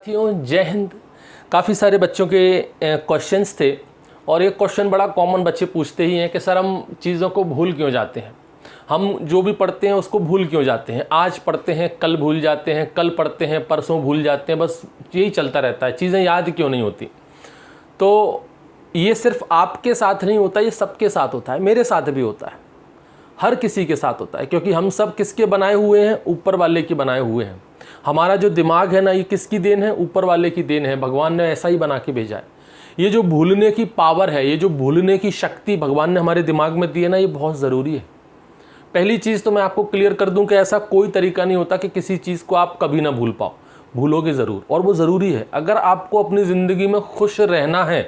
साथियों जय हिंद। काफ़ी सारे बच्चों के क्वेश्चंस थे और एक क्वेश्चन बड़ा कॉमन बच्चे पूछते ही हैं कि सर हम चीज़ों को भूल क्यों जाते हैं, हम जो भी पढ़ते हैं उसको भूल क्यों जाते हैं, आज पढ़ते हैं कल भूल जाते हैं, कल पढ़ते हैं परसों भूल जाते हैं, बस यही चलता रहता है, चीज़ें याद क्यों नहीं होती। तो ये सिर्फ आपके साथ नहीं होता, ये सबके साथ होता है, मेरे साथ भी होता है, हर किसी के साथ होता है, क्योंकि हम सब किसके बनाए हुए हैं, ऊपर वाले के बनाए हुए हैं। हमारा जो दिमाग है ना, ये किसकी देन है, ऊपर वाले की देन है, भगवान ने ऐसा ही बना के भेजा है। ये जो भूलने की पावर है, ये जो भूलने की शक्ति भगवान ने हमारे दिमाग में दी है ना, ये बहुत ज़रूरी है। पहली चीज़ तो मैं आपको क्लियर कर दूं कि ऐसा कोई तरीका नहीं होता कि किसी चीज़ को आप कभी ना भूल पाओ, भूलोगे ज़रूर, और वो ज़रूरी है। अगर आपको अपनी ज़िंदगी में खुश रहना है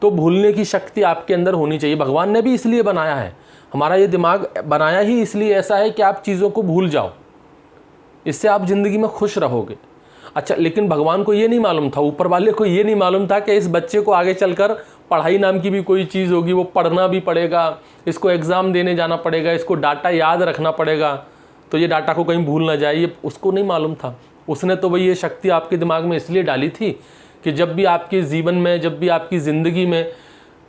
तो भूलने की शक्ति आपके अंदर होनी चाहिए। भगवान ने भी इसलिए बनाया है, हमारा ये दिमाग बनाया ही इसलिए ऐसा है कि आप चीज़ों को भूल जाओ, इससे आप ज़िंदगी में खुश रहोगे। अच्छा, लेकिन भगवान को ये नहीं मालूम था, ऊपर वाले को ये नहीं मालूम था कि इस बच्चे को आगे चलकर पढ़ाई नाम की भी कोई चीज़ होगी, वो पढ़ना भी पड़ेगा, इसको एग्ज़ाम देने जाना पड़ेगा, इसको डाटा याद रखना पड़ेगा, तो ये डाटा को कहीं भूल ना जाए, ये उसको नहीं मालूम था। उसने तो भाई ये शक्ति आपके दिमाग में इसलिए डाली थी कि जब भी आपके जीवन में, जब भी आपकी ज़िंदगी में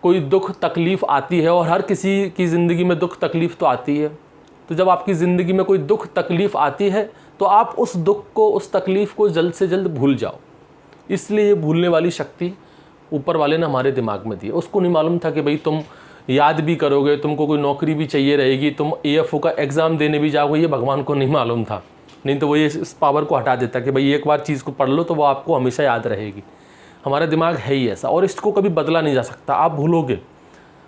कोई दुख तकलीफ़ आती है, और हर किसी की ज़िंदगी में दुख तकलीफ़ तो आती है, तो जब आपकी ज़िंदगी में कोई दुख तकलीफ़ आती है तो आप उस दुख को, उस तकलीफ़ को जल्द से जल्द भूल जाओ। इसलिए ये भूलने वाली शक्ति ऊपर वाले ने हमारे दिमाग में दी है। उसको नहीं मालूम था कि भाई तुम याद भी करोगे, तुमको कोई नौकरी भी चाहिए रहेगी, तुम AFO का एग्ज़ाम देने भी जाओगे, ये भगवान को नहीं मालूम था। नहीं तो वो ये इस पावर को हटा देता कि भाई एक बार चीज़ को पढ़ लो तो वो आपको हमेशा याद रहेगी। हमारा दिमाग है ही ऐसा, और इसको कभी बदला नहीं जा सकता, आप भूलोगे।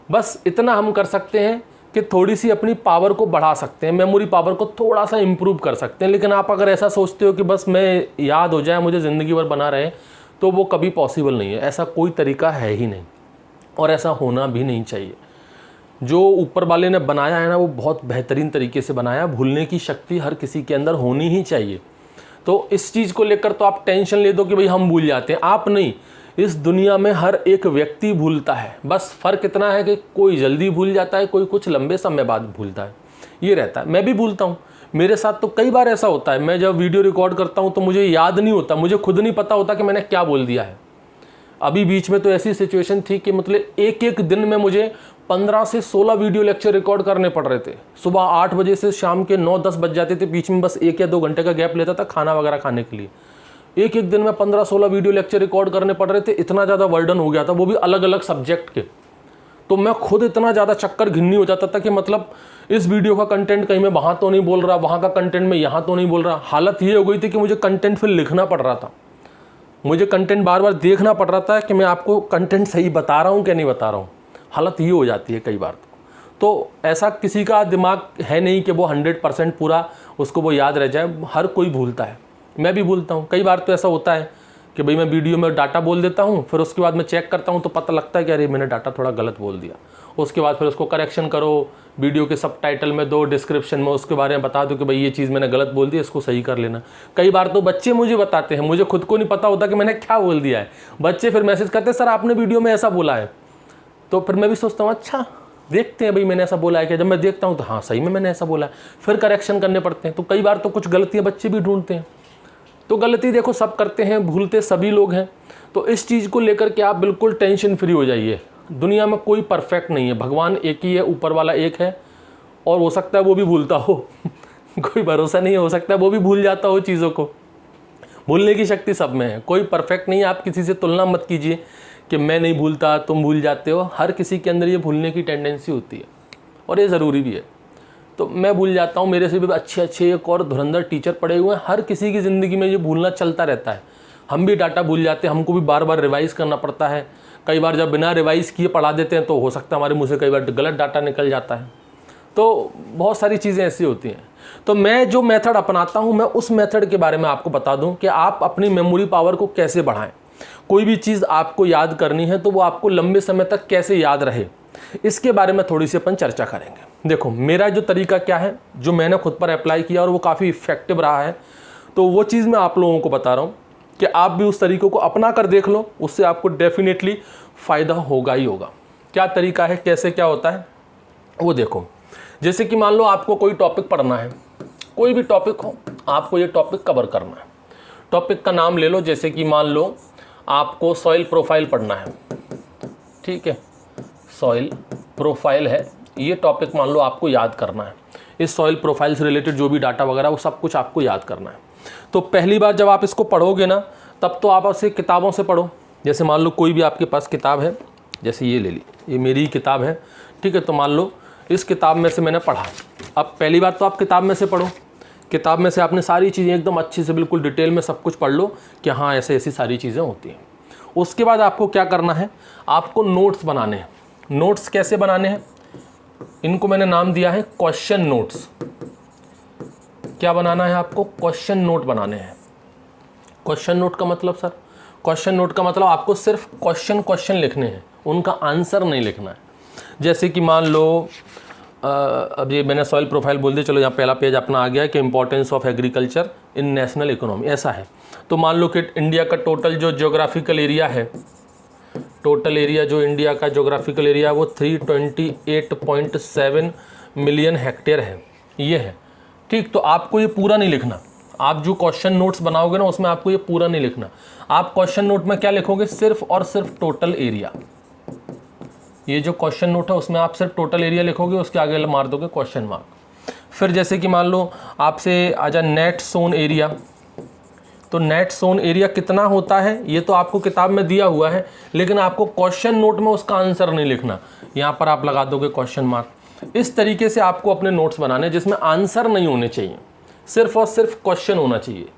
बस इतना हम कर सकते हैं कि थोड़ी सी अपनी पावर को बढ़ा सकते हैं, मेमोरी पावर को थोड़ा सा इम्प्रूव कर सकते हैं। लेकिन आप अगर ऐसा सोचते हो कि बस मैं याद हो जाए, मुझे ज़िंदगी भर बना रहे, तो वो कभी पॉसिबल नहीं है। ऐसा कोई तरीका है ही नहीं, और ऐसा होना भी नहीं चाहिए। जो ऊपर वाले ने बनाया है ना, वो बहुत बेहतरीन तरीके से बनाया। भूलने की शक्ति हर किसी के अंदर होनी ही चाहिए। तो इस चीज़ को लेकर तो आप टेंशन ले दो कि भाई हम भूल जाते हैं, आप नहीं, इस दुनिया में हर एक व्यक्ति भूलता है। बस फ़र्क इतना है कि कोई जल्दी भूल जाता है, कोई कुछ लंबे समय बाद भूलता है, ये रहता है। मैं भी भूलता हूँ, मेरे साथ तो कई बार ऐसा होता है। मैं जब वीडियो रिकॉर्ड करता हूँ तो मुझे याद नहीं होता, मुझे खुद नहीं पता होता कि मैंने क्या बोल दिया है। अभी बीच में तो ऐसी सिचुएशन थी कि मतलब एक एक दिन में मुझे 15 से 16 वीडियो लेक्चर रिकॉर्ड करने पड़ रहे थे। सुबह 8 बजे से शाम के 9-10 बज जाते थे, बीच में बस 1 या 2 घंटे का गैप लेता था खाना वगैरह खाने के लिए। एक एक दिन में 15-16 वीडियो लेक्चर रिकॉर्ड करने पड़ रहे थे। इतना ज़्यादा वर्डन हो गया था, वो भी अलग अलग सब्जेक्ट के। तो मैं खुद इतना ज़्यादा चक्कर घिन्नी हो जाता था कि मतलब इस वीडियो का कंटेंट कहीं मैं वहाँ तो नहीं बोल रहा, वहाँ का कंटेंट मैं यहाँ तो नहीं बोल रहा। हालत ये हो गई थी कि मुझे कंटेंट फिर लिखना पड़ रहा था, मुझे कंटेंट बार बार देखना पड़ रहा था कि मैं आपको कंटेंट सही बता रहा हूँ कि नहीं बता रहा हूँ। हालत ये हो जाती है कई बार। तो ऐसा किसी का दिमाग है नहीं कि वो 100% पूरा उसको वो याद रह जाए। हर कोई भूलता है, मैं भी भूलता हूँ। कई बार तो ऐसा होता है कि भाई मैं वीडियो में डाटा बोल देता हूँ, फिर उसके बाद मैं चेक करता हूँ तो पता लगता है कि अरे मैंने डाटा थोड़ा गलत बोल दिया। उसके बाद फिर उसको करेक्शन करो, वीडियो के सबटाइटल में दो, डिस्क्रिप्शन में उसके बारे में बता दो कि भाई ये चीज़ मैंने गलत बोल दी, इसको सही कर लेना। कई बार तो बच्चे मुझे बताते हैं, मुझे खुद को नहीं पता होता कि मैंने क्या बोल दिया है। बच्चे फिर मैसेज करते हैं, सर आपने वीडियो में ऐसा बोला है। तो फिर मैं भी सोचता हूँ अच्छा देखते हैं भाई मैंने ऐसा बोला है क्या। जब मैं देखता हूँ तो हाँ सही में मैंने ऐसा बोला है, फिर करेक्शन करने पड़ते हैं। तो कई बार तो कुछ गलतियाँ बच्चे भी ढूंढते हैं। तो गलती देखो सब करते हैं, भूलते सभी लोग हैं। तो इस चीज़ को लेकर के आप बिल्कुल टेंशन फ्री हो जाइए। दुनिया में कोई परफेक्ट नहीं है, भगवान एक ही है, ऊपर वाला एक है, और हो सकता है वो भी भूलता हो कोई भरोसा नहीं है, हो सकता है वो भी भूल जाता हो चीज़ों को। भूलने की शक्ति सब में है, कोई परफेक्ट नहीं है। आप किसी से तुलना मत कीजिए कि मैं नहीं भूलता, तुम भूल जाते हो। हर किसी के अंदर ये भूलने की टेंडेंसी होती है, और ये ज़रूरी भी है। तो मैं भूल जाता हूँ, मेरे से भी अच्छे अच्छे एक और धुरंधर टीचर पड़े हुए हैं। हर किसी की ज़िंदगी में ये भूलना चलता रहता है। हम भी डाटा भूल जाते हैं, हमको भी बार बार रिवाइज़ करना पड़ता है। कई बार जब बिना रिवाइज़ किए पढ़ा देते हैं तो हो सकता है हमारे मुँह से कई बार गलत डाटा निकल जाता है। तो बहुत सारी चीज़ें ऐसी होती हैं। तो मैं जो मेथड अपनाता हूँ, मैं उस मेथड के बारे में आपको बता दूँ कि आप अपनी मेमोरी पावर को कैसे बढ़ाएं। कोई भी चीज़ आपको याद करनी है तो वो आपको लंबे समय तक कैसे याद रहे, इसके बारे में थोड़ी सी अपन चर्चा करेंगे। देखो मेरा जो तरीका क्या है, जो मैंने खुद पर अप्लाई किया और वो काफ़ी इफ़ेक्टिव रहा है, तो वो चीज़ मैं आप लोगों को बता रहा हूँ कि आप भी उस तरीक़ों को अपना कर देख लो, उससे आपको डेफिनेटली फ़ायदा होगा ही होगा। क्या तरीका है, कैसे क्या होता है वो देखो। जैसे कि मान लो आपको कोई टॉपिक पढ़ना है, कोई भी टॉपिक हो, आपको ये टॉपिक कवर करना है। टॉपिक का नाम ले लो, जैसे कि मान लो आपको सॉइल प्रोफाइल पढ़ना है, ठीक है, सॉइल प्रोफाइल है ये टॉपिक, मान लो आपको याद करना है। इस सॉइल प्रोफाइल से रिलेटेड जो भी डाटा वगैरह वो सब कुछ आपको याद करना है। तो पहली बार जब आप इसको पढ़ोगे ना, तब तो आप उसे किताबों से पढ़ो। जैसे मान लो कोई भी आपके पास किताब है, जैसे ये ले ली, ये मेरी ही किताब है, ठीक है। तो मान लो इस किताब में से मैंने पढ़ा। अब पहली बार तो आप किताब में से पढ़ो, किताब में से आपने सारी चीज़ें एकदम अच्छे से बिल्कुल डिटेल में सब कुछ पढ़ लो कि हाँ ऐसे ऐसी सारी चीज़ें होती हैं। उसके बाद आपको क्या करना है, आपको नोट्स बनाने हैं। नोट्स कैसे बनाने हैं, इनको मैंने नाम दिया है क्वेश्चन नोट्स। क्या बनाना है आपको, क्वेश्चन नोट बनाने हैं। क्वेश्चन नोट का मतलब सर, क्वेश्चन नोट का मतलब आपको सिर्फ क्वेश्चन लिखने हैं, उनका आंसर नहीं लिखना है। जैसे कि मान लो अब ये मैंने सॉइल प्रोफाइल बोल दिया, चलो यहाँ पहला पेज अपना आ गया कि importance of agriculture in national economy, ऐसा है। तो मान लो कि इंडिया का टोटल जो ज्योग्राफिकल एरिया है, टोटल एरिया जो इंडिया का ज्योग्राफिकल एरिया है वो 328.7 मिलियन हेक्टेयर है, ये है, ठीक। तो आपको ये पूरा नहीं लिखना, आप जो क्वेश्चन नोट्स बनाओगे ना उसमें आपको ये पूरा नहीं लिखना। आप क्वेश्चन नोट में क्या लिखोगे, सिर्फ और सिर्फ टोटल एरिया। ये जो क्वेश्चन नोट है उसमें आप सिर्फ टोटल एरिया लिखोगे, उसके आगे मार दोगे क्वेश्चन मार्क। फिर जैसे कि मान लो आपसे आ जाए नेट सोन एरिया, तो नेट सोन एरिया कितना होता है ये तो आपको किताब में दिया हुआ है, लेकिन आपको क्वेश्चन नोट में उसका आंसर नहीं लिखना, यहाँ पर आप लगा दोगे क्वेश्चन मार्क। इस तरीके से आपको अपने नोट्स बनाने जिसमें आंसर नहीं होने चाहिए, सिर्फ और सिर्फ क्वेश्चन होना चाहिए।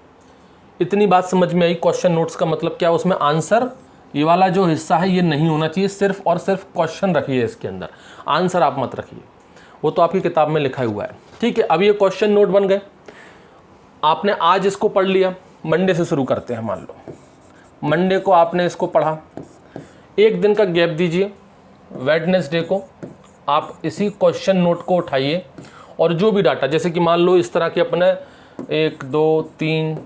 इतनी बात समझ में आई, क्वेश्चन नोट्स का मतलब क्या, उसमें आंसर ये वाला जो हिस्सा है ये नहीं होना चाहिए, सिर्फ और सिर्फ क्वेश्चन रखिए इसके अंदर, आंसर आप मत रखिए, वो तो आपकी किताब में लिखा हुआ है, ठीक है। अब ये क्वेश्चन नोट बन गए, आपने आज इसको पढ़ लिया। मंडे से शुरू करते हैं। मान लो मंडे को आपने इसको पढ़ा, एक दिन का गैप दीजिए, वेडनेसडे को आप इसी क्वेश्चन नोट को उठाइए और जो भी डाटा, जैसे कि मान लो इस तरह के अपने 1 2 3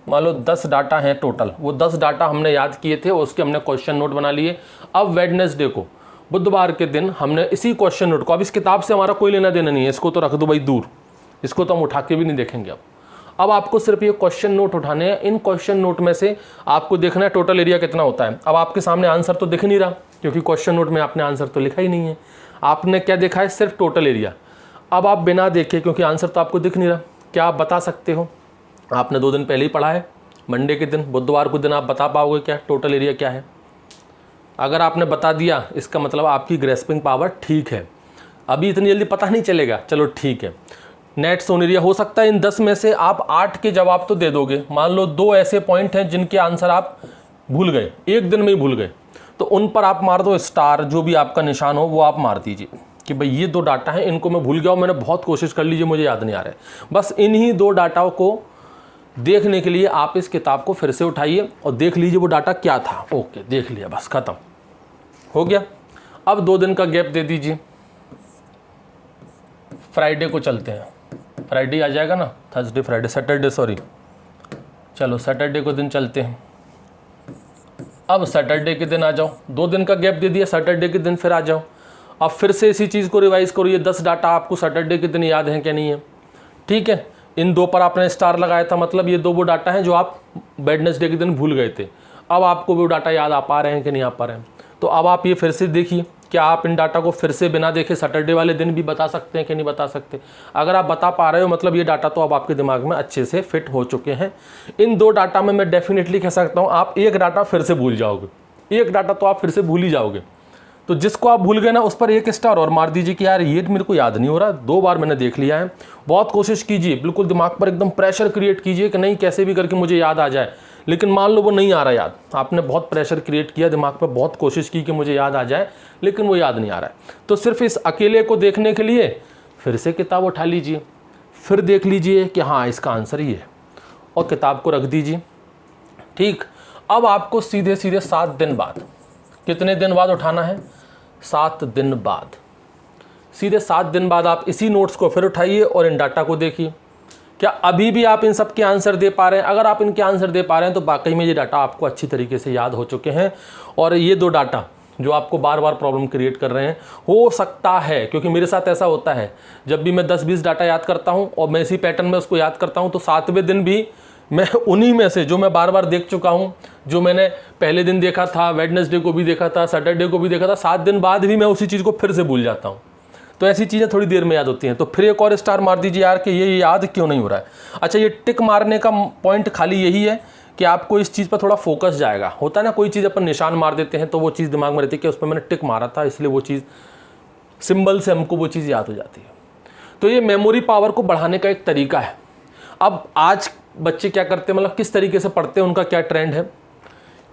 मान लो 10 डाटा हैं टोटल, वो 10 डाटा हमने याद किए थे, उसके हमने क्वेश्चन नोट बना लिए। अब वेडनेसडे को, बुधवार के दिन हमने इसी क्वेश्चन नोट को, अब इस किताब से हमारा कोई लेना देना नहीं है, इसको तो रख दो भाई दूर, इसको तो हम उठा के भी नहीं देखेंगे। अब आपको सिर्फ ये क्वेश्चन नोट उठाने हैं। इन क्वेश्चन नोट में से आपको देखना है टोटल एरिया कितना होता है। अब आपके सामने आंसर तो दिख नहीं रहा, क्योंकि क्वेश्चन नोट में आपने आंसर तो लिखा ही नहीं है, आपने क्या देखा है, सिर्फ टोटल एरिया। अब आप बिना देखे, क्योंकि आंसर तो आपको दिख नहीं रहा, क्या आप बता सकते हो, आपने 2 दिन पहले ही पढ़ा है, मंडे के दिन, बुधवार को दिन आप बता पाओगे क्या टोटल एरिया क्या है? अगर आपने बता दिया इसका मतलब आपकी ग्रेस्पिंग पावर ठीक है। अभी इतनी जल्दी पता नहीं चलेगा, चलो ठीक है। नेट सोन एरिया हो सकता है इन 10 में से आप 8 के जवाब तो दे दोगे, मान लो 2 ऐसे पॉइंट हैं जिनके आंसर आप भूल गए, एक दिन में ही भूल गए, तो उन पर आप मार दो स्टार, जो भी आपका निशान हो वो आप मार दीजिए कि भाई ये 2 डाटा हैं, इनको मैं भूल गया हूँ, मैंने बहुत कोशिश कर लीजिए, मुझे याद नहीं आ रहा है। बस इन्हीं 2 डाटाओं को देखने के लिए आप इस किताब को फिर से उठाइए और देख लीजिए वो डाटा क्या था। ओके, देख लिया, बस खत्म हो गया। अब 2 दिन का गैप दे दीजिए, फ्राइडे को चलते हैं, फ्राइडे आ जाएगा ना, थर्सडे फ्राइडे सैटरडे सॉरी, चलो सैटरडे को दिन चलते हैं। अब सैटरडे के दिन आ जाओ, 2 दिन का गैप दे दिया, सैटरडे के दिन फिर आ जाओ, अब फिर से इसी चीज़ को रिवाइज करो। ये 10 डाटा आपको सैटरडे के दिन याद हैं क्या नहीं है, ठीक है। इन 2 पर आपने स्टार लगाया था, मतलब ये 2 वो डाटा हैं जो आप वेडनेसडे के दिन भूल गए थे। अब आपको वो डाटा याद आ पा रहे हैं कि नहीं आ पा रहे हैं, तो अब आप ये फिर से देखिए, क्या आप इन डाटा को फिर से बिना देखे सैटरडे वाले दिन भी बता सकते हैं कि नहीं बता सकते। अगर आप बता पा रहे हो मतलब ये डाटा तो अब आपके दिमाग में अच्छे से फिट हो चुके हैं। इन 2 डाटा में मैं डेफिनेटली कह सकता हूँ आप एक डाटा फिर से भूल जाओगे, एक डाटा तो आप फिर से भूल ही जाओगे। तो जिसको आप भूल गए ना उस पर 1 स्टार और मार दीजिए कि यार ये मेरे को याद नहीं हो रहा, 2 बार मैंने देख लिया है। बहुत कोशिश कीजिए, बिल्कुल दिमाग पर एकदम प्रेशर क्रिएट कीजिए कि नहीं कैसे भी करके मुझे याद आ जाए, लेकिन मान लो वो नहीं आ रहा याद, आपने बहुत प्रेशर क्रिएट किया दिमाग पर, बहुत कोशिश की कि मुझे याद आ जाए, लेकिन वो याद नहीं आ रहा है। तो सिर्फ इस अकेले को देखने के लिए फिर से किताब उठा लीजिए, फिर देख लीजिए कि हाँ इसका आंसर ये है, और किताब को रख दीजिए, ठीक। अब आपको सीधे सीधे 7 दिन बाद, कितने दिन बाद उठाना है, 7 दिन बाद, सीधे 7 दिन बाद आप इसी नोट्स को फिर उठाइए और इन डाटा को देखिए, क्या अभी भी आप इन सब के आंसर दे पा रहे हैं। अगर आप इनके आंसर दे पा रहे हैं तो वाकई में ये डाटा आपको अच्छी तरीके से याद हो चुके हैं। और ये 2 डाटा जो आपको बार बार प्रॉब्लम क्रिएट कर रहे हैं, हो सकता है, क्योंकि मेरे साथ ऐसा होता है, जब भी मैं 10-20 डाटा याद करता हूँ और मैं इसी पैटर्न में उसको याद करता हूँ, तो 7वें दिन भी मैं उन्हीं में से जो मैं बार बार देख चुका हूँ, जो मैंने पहले दिन देखा था, वेडनेसडे को भी देखा था, सैटरडे को भी देखा था, 7 दिन बाद भी मैं उसी चीज़ को फिर से भूल जाता हूँ। तो ऐसी चीज़ें थोड़ी देर में याद होती हैं। तो फिर एक और स्टार मार दीजिए यार कि ये याद क्यों नहीं हो रहा है। अच्छा, ये टिक मारने का पॉइंट खाली यही है कि आपको इस चीज़ पर थोड़ा फोकस जाएगा। होता है ना, कोई चीज़ अपन निशान मार देते हैं तो वो चीज़ दिमाग में रहती है कि उस पर मैंने टिक मारा था, इसलिए वो चीज़ सिंबल से हमको वो चीज़ याद हो जाती है। तो ये मेमोरी पावर को बढ़ाने का एक तरीका है। अब आज बच्चे क्या करते हैं, मतलब किस तरीके से पढ़ते हैं, उनका क्या ट्रेंड है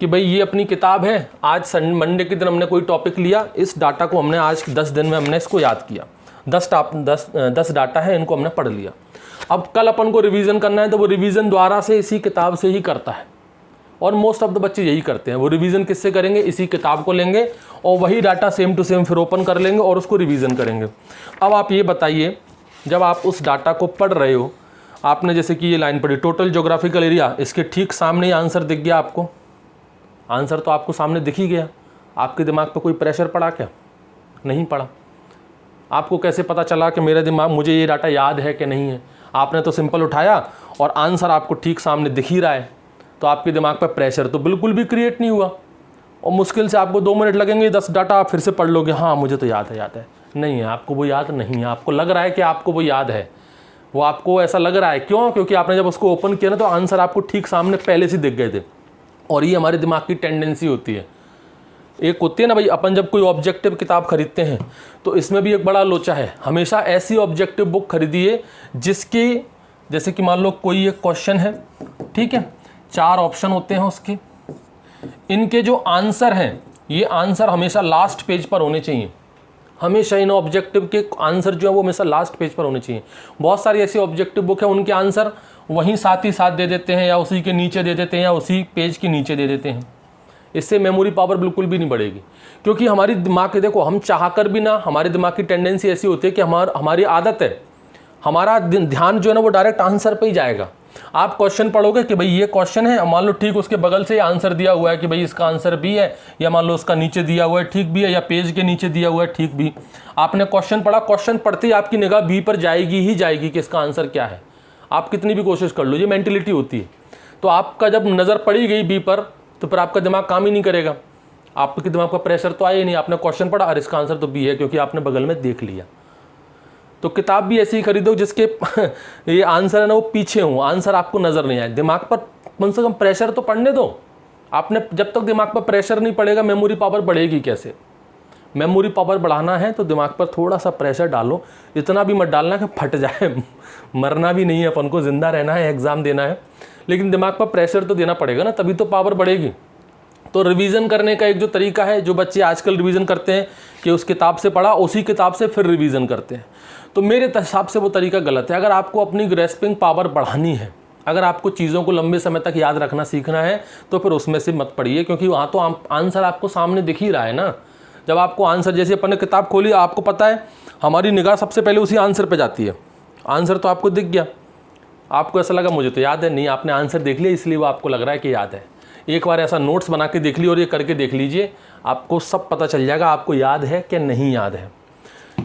कि भाई ये अपनी किताब है, आज मंडे के दिन हमने कोई टॉपिक लिया, इस डाटा को हमने आज 10 दिन में हमने इसको याद किया, 10 डाटा है, इनको हमने पढ़ लिया। अब कल अपन को रिवीजन करना है तो वो रिवीजन द्वारा से इसी किताब से ही करता है। और मोस्ट ऑफ द बच्चे यही करते हैं। वो रिवीजन किससे करेंगे, इसी किताब को लेंगे और वही डाटा सेम टू सेम फिर ओपन कर लेंगे और उसको रिवीजन करेंगे। अब आप ये बताइए, जब आप उस डाटा को पढ़ रहे हो, आपने जैसे कि ये लाइन पढ़ी, टोटल ज्योग्राफिकल एरिया, इसके ठीक सामने ही आंसर दिख गया आपको। आंसर तो आपको सामने दिख ही गया। आपके दिमाग पर कोई प्रेशर पड़ा क्या? नहीं पड़ा। आपको कैसे पता चला कि मेरा दिमाग, मुझे ये डाटा याद है कि नहीं है? आपने तो सिंपल उठाया और आंसर आपको ठीक सामने दिख ही रहा है। तो आपके दिमाग पर प्रेशर तो बिल्कुल भी क्रिएट नहीं हुआ। और मुश्किल से आपको 2 मिनट लगेंगे, 10 डाटा आप फिर से पढ़ लोगे, हाँ मुझे तो याद है। नहीं है, आपको वो याद नहीं है। आपको लग रहा है कि आपको वो याद है, वो आपको ऐसा लग रहा है। क्यों? क्योंकि आपने जब उसको ओपन किया ना तो आंसर आपको ठीक सामने पहले से दिख गए थे। और ये हमारे दिमाग की टेंडेंसी होती है। एक होती है ना भाई, अपन जब कोई ऑब्जेक्टिव किताब खरीदते हैं तो इसमें भी एक बड़ा लोचा है, हमेशा ऐसी ऑब्जेक्टिव बुक खरीदिए जिसकी, जैसे कि मान लो कोई एक क्वेश्चन है, ठीक है, 4 ऑप्शन होते हैं उसके, इनके जो आंसर हैं, ये आंसर हमेशा लास्ट पेज पर होने चाहिए। हमेशा इन ऑब्जेक्टिव के आंसर जो है वो हमेशा लास्ट पेज पर होने चाहिए। बहुत सारी ऐसी ऑब्जेक्टिव बुक है, उनके आंसर वहीं साथ ही साथ दे देते हैं, या उसी के नीचे दे देते हैं, या उसी पेज के नीचे दे देते हैं। इससे मेमोरी पावर बिल्कुल भी नहीं बढ़ेगी। क्योंकि हमारी दिमाग के, देखो, हम चाहकर भी ना, हमारे दिमाग की टेंडेंसी ऐसी होती है कि हमारी आदत है, हमारा ध्यान जो है ना वो डायरेक्ट आंसर पे ही जाएगा। आप क्वेश्चन पढ़ोगे कि भाई ये क्वेश्चन है, मान लो ठीक उसके बगल से आंसर दिया हुआ है कि भाई इसका आंसर बी है, या मान लो उसका नीचे दिया हुआ है ठीक भी है, या पेज के नीचे दिया हुआ है ठीक भी। आपने क्वेश्चन पढ़ा, क्वेश्चन पढ़ते ही आपकी निगाह बी पर जाएगी ही जाएगी कि इसका आंसर क्या है। आप कितनी भी कोशिश कर लो, ये मेंटेलिटी होती है। तो आपका जब नज़र पड़ी गई बी पर तो फिर आपका दिमाग काम ही नहीं करेगा। आपके दिमाग का प्रेशर तो आया ही नहीं। आपने क्वेश्चन पढ़ा और इसका आंसर तो बी है, क्योंकि आपने बगल में देख लिया। तो किताब भी ऐसी ही खरीदो जिसके ये आंसर है ना वो पीछे हो, आंसर आपको नज़र नहीं आए। दिमाग पर कम से कम प्रेशर तो पड़ने दो। आपने जब तक दिमाग पर प्रेशर नहीं पड़ेगा, मेमोरी पावर बढ़ेगी कैसे? मेमोरी पावर बढ़ाना है तो दिमाग पर थोड़ा सा प्रेशर डालो। इतना भी मत डालना कि फट जाए। मरना भी नहीं है अपन को, जिंदा रहना है, एग्ज़ाम देना है, लेकिन दिमाग पर प्रेशर तो देना पड़ेगा ना, तभी तो पावर बढ़ेगी। तो रिवीजन करने का एक जो तरीका है, जो बच्चे आजकल रिवीजन करते हैं कि उस किताब से पढ़ा, उसी किताब से फिर रिवीजन करते हैं, तो मेरे हिसाब से वो तरीका गलत है। अगर आपको अपनी ग्रेस्पिंग पावर बढ़ानी है, अगर आपको चीज़ों को लंबे समय तक याद रखना सीखना है, तो फिर उसमें से मत पढ़िए, क्योंकि वहाँ तो आंसर आपको सामने दिख ही रहा है ना। जब आपको आंसर, जैसे अपन ने किताब खोली, आपको पता है हमारी निगाह सबसे पहले उसी आंसर पे जाती है। आंसर तो आपको दिख गया, आपको ऐसा लगा मुझे तो याद है। नहीं, आपने आंसर देख लिया इसलिए वो आपको लग रहा है कि याद है। एक बार ऐसा नोट्स बना के देख ली और ये करके देख लीजिए, आपको सब पता चल जाएगा आपको याद है कि नहीं याद है।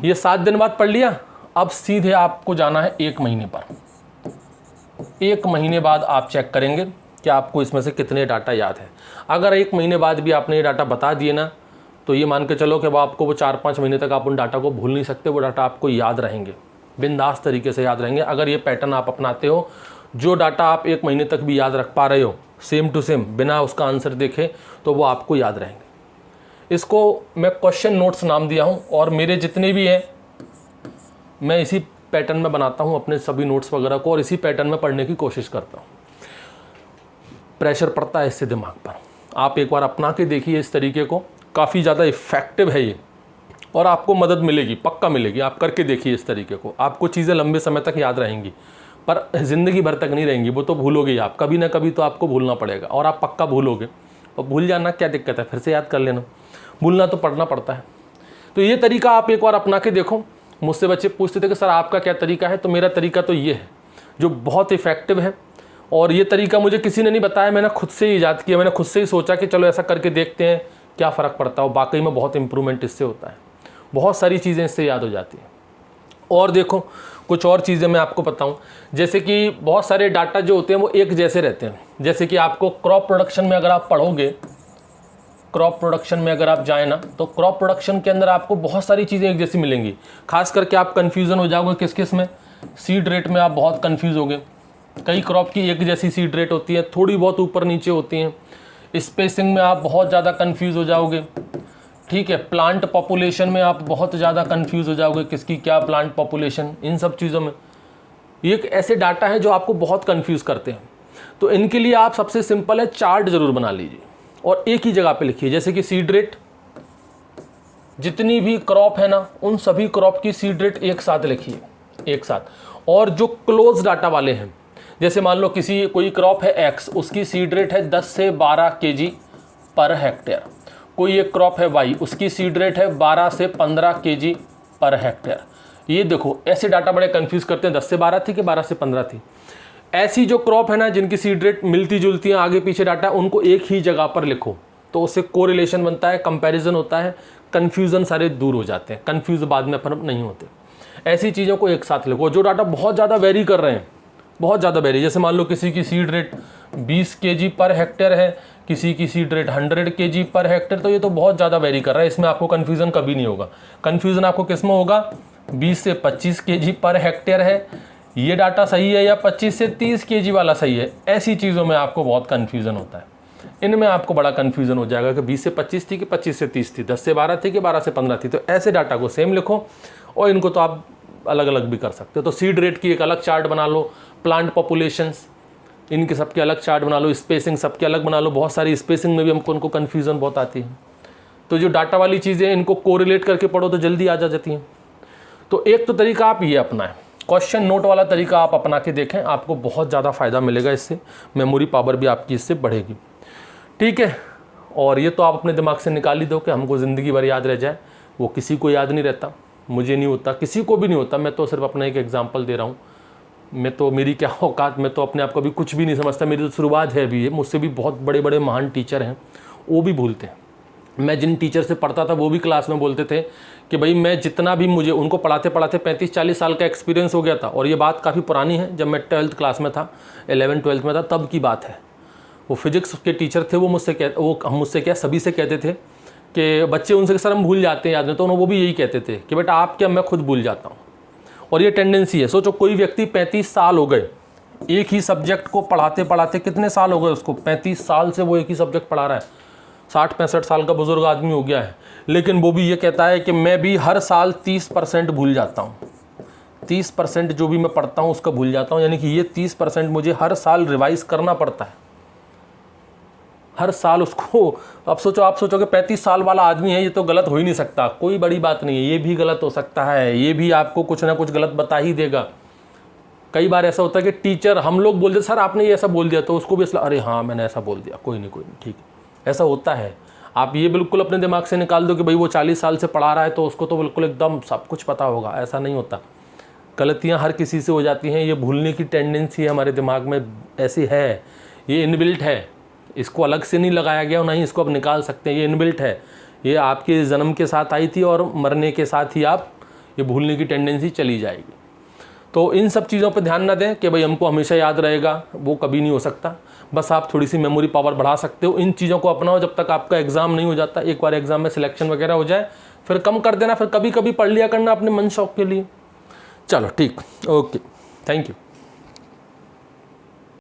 ये 7 दिन बाद पढ़ लिया, अब सीधे आपको जाना है 1 महीने पर। 1 महीने बाद आप चेक करेंगे कि आपको इसमें से कितने डाटा याद है। अगर 1 महीने बाद भी आपने ये डाटा बता दिए ना, तो ये मान के चलो कि आपको वो 4-5 महीने तक आप उन डाटा को भूल नहीं सकते। वो डाटा आपको याद रहेंगे, बिंदास तरीके से याद रहेंगे। अगर ये पैटर्न आप अपनाते हो, जो डाटा आप 1 महीने तक भी याद रख पा रहे हो सेम टू सेम बिना उसका आंसर देखे, तो वो आपको याद रहेंगे। इसको मैं क्वेश्चन नोट्स नाम दिया हूँ, और मेरे जितने भी हैं मैं इसी पैटर्न में बनाता हूँ अपने सभी नोट्स वगैरह को, और इसी पैटर्न में पढ़ने की कोशिश करता हूँ। प्रेशर पड़ता है इससे दिमाग पर। आप एक बार अपना के देखिए इस तरीके को, काफ़ी ज़्यादा इफ़ेक्टिव है ये, और आपको मदद मिलेगी, पक्का मिलेगी। आप करके देखिए इस तरीके को, आपको चीज़ें लंबे समय तक याद रहेंगी, पर ज़िंदगी भर तक नहीं रहेंगी। वो तो भूलोगे ही आप, कभी ना कभी तो आपको भूलना पड़ेगा, और आप पक्का भूलोगे। और भूल जाना क्या दिक्कत है, फिर से याद कर लेना। भूलना तो पढ़ना पड़ता है। तो ये तरीका आप एक बार अपना के देखो। मुझसे बच्चे पूछते थे कि सर आपका क्या तरीका है, तो मेरा तरीका तो ये है जो बहुत इफ़ेक्टिव है। और ये तरीका मुझे किसी ने नहीं बताया, मैंने खुद से ही ईजाद किया। मैंने खुद से ही सोचा कि चलो ऐसा करके देखते हैं क्या फ़र्क पड़ता है। वाकई में बहुत इंप्रूवमेंट इससे होता है, बहुत सारी चीज़ें इससे याद हो जाती हैं। और देखो कुछ और चीज़ें मैं आपको बताऊं, जैसे कि बहुत सारे डाटा जो होते हैं वो एक जैसे रहते हैं। जैसे कि आपको क्रॉप प्रोडक्शन में अगर आप पढ़ोगे, क्रॉप प्रोडक्शन में अगर आप जाए ना, तो क्रॉप प्रोडक्शन के अंदर आपको बहुत सारी चीज़ें एक जैसी मिलेंगी। खास करके आप कन्फ्यूज़न हो जाओगे किस किस में, सीड रेट में आप बहुत कन्फ्यूज़ होगे। कई क्रॉप की एक जैसी सीड रेट होती है, थोड़ी बहुत ऊपर नीचे होती हैं। स्पेसिंग में आप बहुत ज़्यादा कन्फ्यूज़ हो जाओगे, ठीक है। प्लांट पॉपुलेशन में आप बहुत ज़्यादा कंफ्यूज हो जाओगे, किसकी क्या प्लांट पॉपुलेशन, इन सब चीज़ों में। ये एक ऐसे डाटा है जो आपको बहुत कंफ्यूज करते हैं। तो इनके लिए आप सबसे सिंपल है, चार्ट ज़रूर बना लीजिए और एक ही जगह पे लिखिए। जैसे कि सीड रेट, जितनी भी क्रॉप है ना, उन सभी क्रॉप की सीड रेट एक साथ लिखिए, एक साथ। और जो क्लोज डाटा वाले हैं, जैसे मान लो कोई क्रॉप है एक्स, उसकी सीड रेट है 10 से 12 kg पर हेक्टेयर। कोई एक क्रॉप है वाई, उसकी सीड रेट है 12 से 15 kg पर हेक्टेयर। ये देखो ऐसे डाटा बड़े कंफ्यूज करते हैं, 10 से 12 थी कि 12 से 15 थी। ऐसी जो क्रॉप है ना, जिनकी सीड रेट मिलती जुलती है, आगे पीछे डाटा, उनको एक ही जगह पर लिखो, तो उससे कोरिलेशन बनता है, कंपैरिजन होता है, कन्फ्यूज़न सारे दूर हो जाते हैं, कन्फ्यूज़ बाद में अपन नहीं होते। ऐसी चीज़ों को एक साथ लिखो। जो डाटा बहुत ज़्यादा वेरी कर रहे हैं, बहुत ज़्यादा वेरी, जैसे मान लो किसी की seed rate 20 kg per hectare है, किसी की seed rate 100 kg per hectare, तो ये तो बहुत ज़्यादा वेरी कर रहा है। इसमें आपको कन्फ्यूज़न कभी नहीं होगा। कन्फ्यूज़न आपको किस में होगा, 20 से 25 kg पर हेक्टेयर है, ये डाटा सही है, या 25 से 30 kg वाला सही है। ऐसी चीज़ों में आपको बहुत कन्फ्यूज़न होता है। इनमें आपको बड़ा कन्फ्यूज़न हो जाएगा कि 20 से 25 थी कि 25 से 30 थी, 10 से 12 थी कि 12 से 15 थी। तो ऐसे डाटा को सेम लिखो, और इनको तो आप अलग अलग भी कर सकते हो। तो सीड रेट की एक अलग चार्ट बना लो, प्लांट पॉपुलेशंस इनके सबके अलग चार्ट बना लो, स्पेसिंग सबके अलग बना लो। बहुत सारी स्पेसिंग में भी हमको उनको कन्फ्यूज़न बहुत आती है। तो जो डाटा वाली चीज़ें हैं, इनको कोरिलेट करके पढ़ो तो जल्दी आ जाती हैं। तो एक तो तरीका आप ये अपनाएं, क्वेश्चन नोट वाला तरीका आप अपना के देखें, आपको बहुत ज़्यादा फ़ायदा मिलेगा। इससे मेमोरी पावर भी आपकी इससे बढ़ेगी, ठीक है। और ये तो आप अपने दिमाग से निकाल ही दो कि हमको ज़िंदगी भर याद रह जाए, वो किसी को याद नहीं रहता, मुझे नहीं होता, किसी को भी नहीं होता। मैं तो सिर्फ अपना एक एग्जाम्पल दे रहा हूँ। मैं तो, मेरी क्या औकात, मैं तो अपने आप को भी कुछ भी नहीं समझता। मेरी तो शुरुआत है अभी, मुझसे भी बहुत बड़े बड़े महान टीचर हैं, वो भी भूलते हैं। मैं जिन टीचर से पढ़ता था वो भी क्लास में बोलते थे कि भाई मैं जितना भी, मुझे उनको पढ़ाते पढ़ाते 35-40 साल का एक्सपीरियंस हो गया था। और ये बात काफ़ी पुरानी है, जब मैं 12th क्लास में था, 11th-12th में था, तब की बात है। वो फिजिक्स के टीचर थे, वो मुझसे क्या सभी से कहते थे कि बच्चे उनसे सर हम भूल जाते हैं याद में, तो वो भी यही कहते थे कि बेटा आप क्या, मैं खुद भूल जाता हूँ। और ये टेंडेंसी है। सोचो कोई व्यक्ति 35 साल हो गए एक ही सब्जेक्ट को पढ़ाते पढ़ाते, कितने साल हो गए उसको, 35 साल से वो एक ही सब्जेक्ट पढ़ा रहा है, 60-65 साल का बुजुर्ग आदमी हो गया है, लेकिन वो भी ये कहता है कि मैं भी हर साल 30% भूल जाता हूँ। 30% जो भी मैं पढ़ता हूँ उसका भूल जाता हूँ, यानी कि ये 30% मुझे हर साल रिवाइज करना पड़ता है, हर साल उसको। अब सोचो, आप सोचोगे 35 साल वाला आदमी है, ये तो गलत हो ही नहीं सकता, कोई बड़ी बात नहीं है, ये भी गलत हो सकता है, ये भी आपको कुछ ना कुछ गलत बता ही देगा। कई बार ऐसा होता है कि टीचर, हम लोग बोलते सर आपने ये ऐसा बोल दिया, तो उसको भी ऐसा, अरे हाँ मैंने ऐसा बोल दिया, कोई नहीं ठीक है, ऐसा होता है। आप ये बिल्कुल अपने दिमाग से निकाल दो कि भाई वो 40 साल से पढ़ा रहा है तो उसको तो बिल्कुल एकदम सब कुछ पता होगा, ऐसा नहीं होता। गलतियाँ हर किसी से हो जाती हैं, ये भूलने की टेंडेंसी हमारे दिमाग में ऐसी है, ये इनबिल्ट है, इसको अलग से नहीं लगाया गया, ना ही इसको आप निकाल सकते हैं, ये इनबिल्ट है। ये आपके जन्म के साथ आई थी और मरने के साथ ही आप ये भूलने की टेंडेंसी चली जाएगी। तो इन सब चीज़ों पर ध्यान ना दें कि भाई हमको हमेशा याद रहेगा, वो कभी नहीं हो सकता। बस आप थोड़ी सी मेमोरी पावर बढ़ा सकते हो, इन चीज़ों को अपनाओ जब तक आपका एग्ज़ाम नहीं हो जाता। एक बार एग्ज़ाम में सिलेक्शन वगैरह हो जाए फिर कम कर देना, फिर कभी कभी पढ़ लिया करना अपने मन शौक के लिए। चलो ठीक, ओके, थैंक यू।